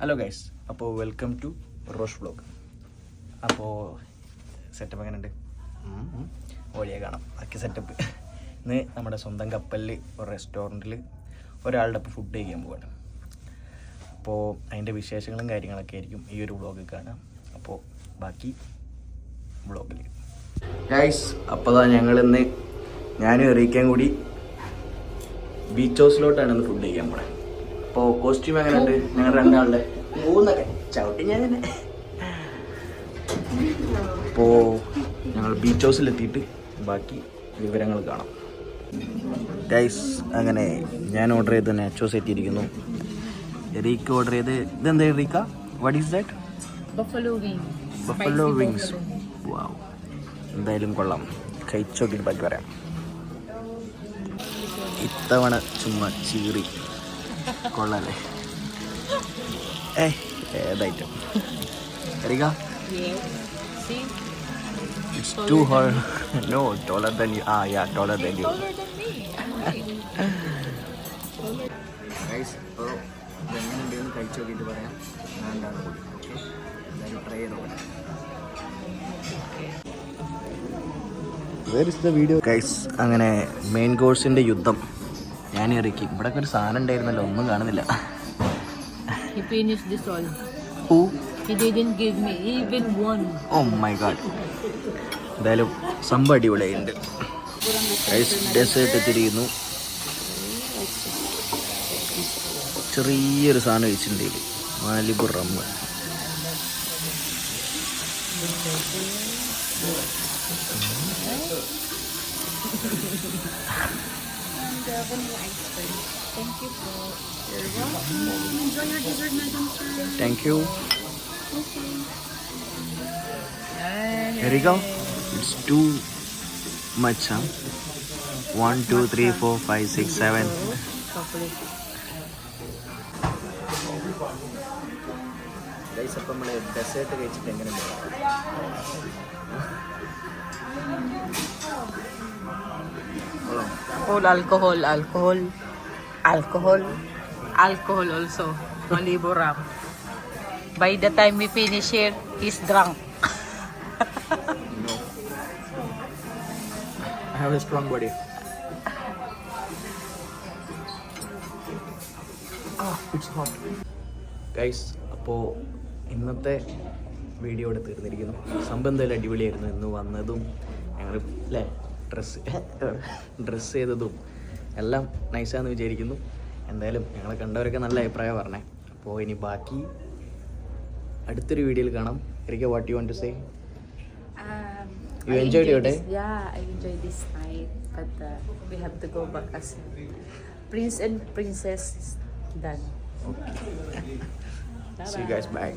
Hello guys, അപ്പോൾ welcome to Rosh vlog. അപ്പോൾ setup എങ്ങനെയുണ്ട്? ഓടിയാൽ കാണാം ബാക്കി സെറ്റപ്പ്. ഇന്ന് നമ്മുടെ സ്വന്തം കപ്പലിൽ ഒരു റെസ്റ്റോറൻറ്റിൽ ഒരാളുടെ ഇപ്പോൾ ഫുഡ് കഴിക്കാൻ പോവാണ്. അപ്പോൾ അതിൻ്റെ വിശേഷങ്ങളും കാര്യങ്ങളൊക്കെ ആയിരിക്കും ഈ ഒരു വ്ളോഗിൽ കാണാം. അപ്പോൾ ബാക്കി വ്ളോഗിൽ ഗൈസ്. അപ്പോൾ ഞങ്ങളിന്ന് ഞാനും എറിയിക്കാൻ കൂടി ബീച്ച് ഹൗസിലോട്ടാണ് ഇന്ന് ഫുഡ് കഴിക്കാൻ പോണത്. അപ്പോൾ കോസ്റ്റ്യൂം എങ്ങനെയുണ്ട്? ഞങ്ങൾ രണ്ടാളുടെ മൂന്നൊക്കെ ചവിട്ടി ഞാൻ തന്നെ. അപ്പോൾ ഞങ്ങൾ ബീച്ച് ഹൗസിലെത്തിയിട്ട് ബാക്കി വിവരങ്ങൾ കാണാം. ഗൈസ്, അങ്ങനെ ഞാൻ ഓർഡർ ചെയ്ത് നാച്ചോസ് എത്തിയിരിക്കുന്നു. എറീക്ക് ഓർഡർ ചെയ്ത് ഇതെന്താ എറീക്ക? What is that? Buffalo wings. Wow, എന്തായാലും കൊള്ളാം. കഴിച്ചോക്കിയിട്ട് ബാക്കി പറയാം. ഇത്തവണ ചുമ്മാ ചീറി കൊള്ളാല്ലേ? ഏതായിട്ടും എറിക. It's too hard. No, taller than you. Yeah, taller than you. Guys, അപ്പോൾ ഇതെങ്ങനെയുണ്ടെന്ന് കഴിച്ചു നോക്കിയിട്ട് പറയാം. ഞാൻ ഉണ്ടാകും കൂടി. ഓക്കെ, എന്തായാലും ട്രൈ ചെയ്ത് നോക്കാം. Where is the video? Guys, അങ്ങനെ മെയിൻ കോഴ്സിൻ്റെ യുദ്ധം ഞാൻ ഇറക്കി. ഇവിടെ ഒരു സാധനം ഉണ്ടായിരുന്നല്ലോ, ഒന്നും കാണുന്നില്ല. He finished this all. Who? He didn't give me even one. Oh my god. എന്തായാലും സംഭവം അടിപൊളിയായിട്ടുണ്ട്. ഡെസേർട്ട് എത്തിയിരിക്കുന്നു. ചെറിയൊരു സാധനം കഴിച്ചിട്ടുണ്ടെങ്കിൽ Malibu rum. Thank you. Here we go. It's too much, huh? 1, 2, 3, 4, 5, 6, 7. Guys, അപ്പോൾ നമ്മൾ ഡെസേർട്ട് കഴിച്ചിട്ട് എങ്ങനെയുണ്ട്? All alcohol also. Malibu ram. By the time we finish here, he's drunk. No. I have a strong body. It's hot. Guys, അപ്പോൾ ഇന്നത്തെ video ഇവിടെ തീർന്നിരിക്കുന്നു. സംഭവം എന്തായാലും അടിപൊളിയായിരുന്നു. ഇന്ന് വന്നതും ഞങ്ങൾ അല്ലേ ഡ്രസ്സ് ചെയ്തതും എല്ലാം നൈസാന്ന് വിചാരിക്കുന്നു. എന്തായാലും ഞങ്ങളെ കണ്ടവരൊക്കെ നല്ല അഭിപ്രായം പറഞ്ഞേ. അപ്പോൾ ഇനി ബാക്കി അടുത്തൊരു വീഡിയോയിൽ കാണാം. Erica, what you want to say? You enjoyed your day? Yeah, I enjoyed this night, but we have to go back as prince and princess done. Okay. See you guys. Bye.